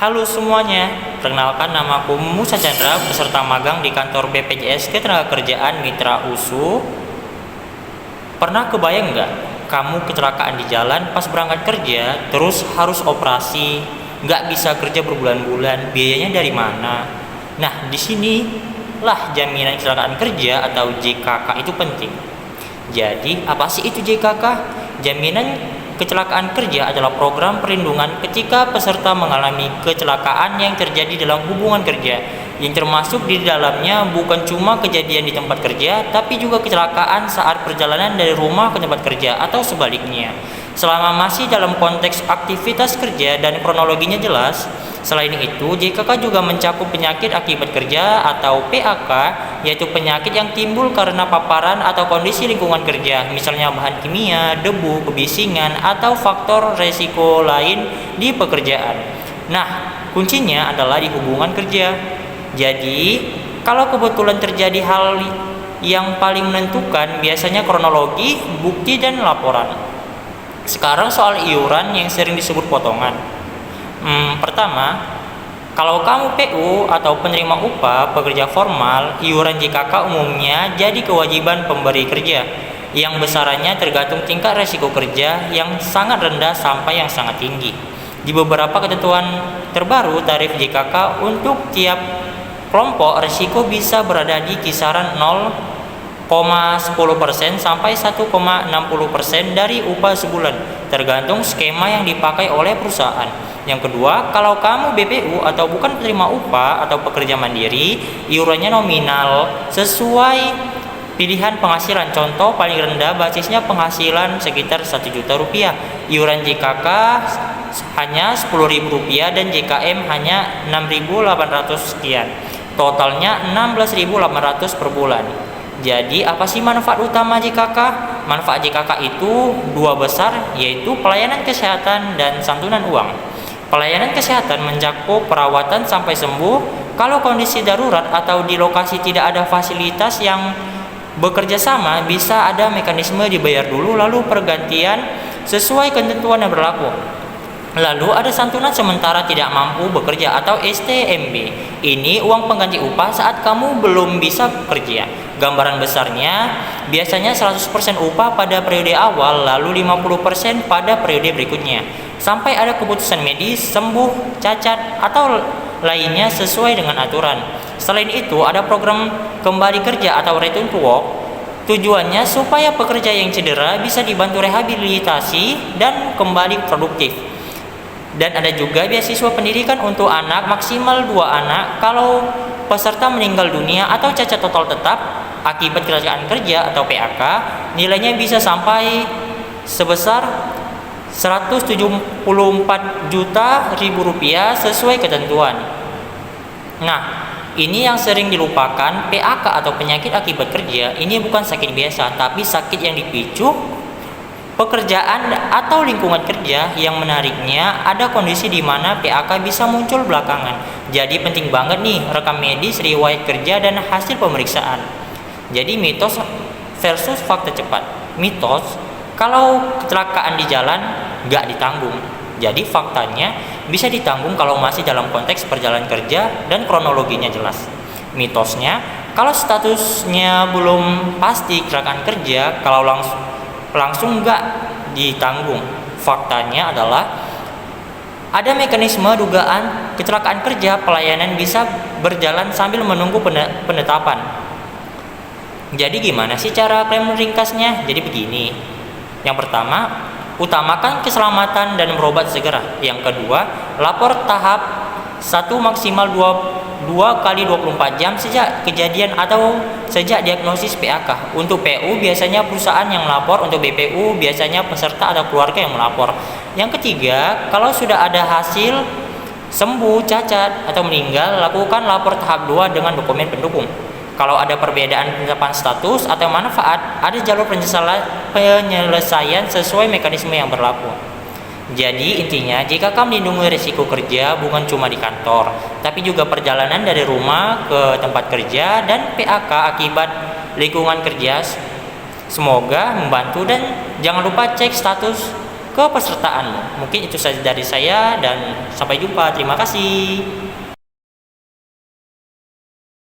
Halo semuanya, perkenalkan namaku Musa Chandra, peserta magang di kantor BPJS Ketenagakerjaan Mitra USU. Pernah kebayang nggak kamu kecelakaan di jalan pas berangkat kerja, terus harus operasi, nggak bisa kerja berbulan-bulan, biayanya dari mana? Nah, di sinilah jaminan kecelakaan kerja atau JKK itu penting. Jadi, apa sih itu JKK? Jaminan kecelakaan kerja adalah program perlindungan ketika peserta mengalami kecelakaan yang terjadi dalam hubungan kerja, yang termasuk di dalamnya bukan cuma kejadian di tempat kerja, tapi juga kecelakaan saat perjalanan dari rumah ke tempat kerja atau sebaliknya. Selama masih dalam konteks aktivitas kerja dan kronologinya jelas. Selain itu, JKK juga mencakup penyakit akibat kerja atau PAK, yaitu penyakit yang timbul karena paparan atau kondisi lingkungan kerja, misalnya bahan kimia, debu, kebisingan, atau faktor resiko lain di pekerjaan. Nah, kuncinya adalah di hubungan kerja. Jadi, kalau kebetulan terjadi hal yang paling menentukan, biasanya kronologi, bukti, dan laporan. Sekarang soal iuran yang sering disebut potongan. Pertama, kalau kamu PU atau penerima upah pekerja formal, iuran JKK umumnya jadi kewajiban pemberi kerja, yang besarannya tergantung tingkat resiko kerja yang sangat rendah sampai yang sangat tinggi. Di beberapa ketentuan terbaru, tarif JKK untuk tiap kelompok risiko bisa berada di kisaran 0,10% sampai 1,60% dari upah sebulan, tergantung skema yang dipakai oleh perusahaan. Yang kedua, kalau kamu BPU atau bukan penerima upah atau pekerja mandiri, iurannya nominal sesuai pilihan penghasilan. Contoh paling rendah basisnya penghasilan sekitar 1 juta rupiah. Iuran JKK hanya Rp10.000 dan JKM hanya 6.800 sekian. Totalnya 16.800 per bulan. Jadi apa sih manfaat utama JKK? Manfaat JKK itu dua besar, yaitu pelayanan kesehatan dan santunan uang. Pelayanan kesehatan mencakup perawatan sampai sembuh. Kalau kondisi darurat atau di lokasi tidak ada fasilitas yang bekerja sama, bisa ada mekanisme dibayar dulu lalu pergantian sesuai ketentuan yang berlaku. Lalu ada santunan sementara tidak mampu bekerja atau STMB. Ini uang pengganti upah saat kamu belum bisa bekerja. Gambaran besarnya, biasanya 100% upah pada periode awal, lalu 50% pada periode berikutnya, sampai ada keputusan medis, sembuh, cacat, atau lainnya sesuai dengan aturan. Selain itu, ada program kembali kerja atau return to work. Tujuannya supaya pekerja yang cedera bisa dibantu rehabilitasi dan kembali produktif. Dan ada juga beasiswa pendidikan untuk anak, maksimal 2 anak kalau peserta meninggal dunia atau cacat total tetap akibat kecelakaan kerja atau PAK, nilainya bisa sampai sebesar Rp174.000.000 sesuai ketentuan. Nah, ini yang sering dilupakan, PAK atau penyakit akibat kerja ini bukan sakit biasa, tapi sakit yang dipicu pekerjaan atau lingkungan kerja. Yang menariknya, ada kondisi di mana PAK bisa muncul belakangan. Jadi penting banget nih rekam medis, riwayat kerja, dan hasil pemeriksaan. Jadi mitos versus fakta cepat. Mitos, kalau kecelakaan di jalan nggak ditanggung. Jadi faktanya bisa ditanggung kalau masih dalam konteks perjalanan kerja dan kronologinya jelas. Mitosnya, kalau statusnya belum pasti kecelakaan kerja, kalau langsung nggak ditanggung. Faktanya adalah ada mekanisme dugaan kecelakaan kerja, pelayanan bisa berjalan sambil menunggu penetapan. Jadi gimana sih cara klaim ringkasnya? Jadi begini. Yang pertama, utamakan keselamatan dan berobat segera. Yang kedua, lapor tahap 1 maksimal 2 kali 24 jam sejak kejadian atau sejak diagnosis PAK. Untuk PU biasanya perusahaan yang melapor, untuk BPU biasanya peserta atau keluarga yang melapor. Yang ketiga, kalau sudah ada hasil sembuh, cacat, atau meninggal, lakukan lapor tahap 2 dengan dokumen pendukung. Kalau ada perbedaan penetapan status atau manfaat, ada jalur penyelesaian sesuai mekanisme yang berlaku. Jadi intinya, JKK melindungi risiko kerja bukan cuma di kantor, tapi juga perjalanan dari rumah ke tempat kerja dan PAK akibat lingkungan kerja. Semoga membantu, dan jangan lupa cek status kepesertaanmu. Mungkin itu saja dari saya dan sampai jumpa. Terima kasih.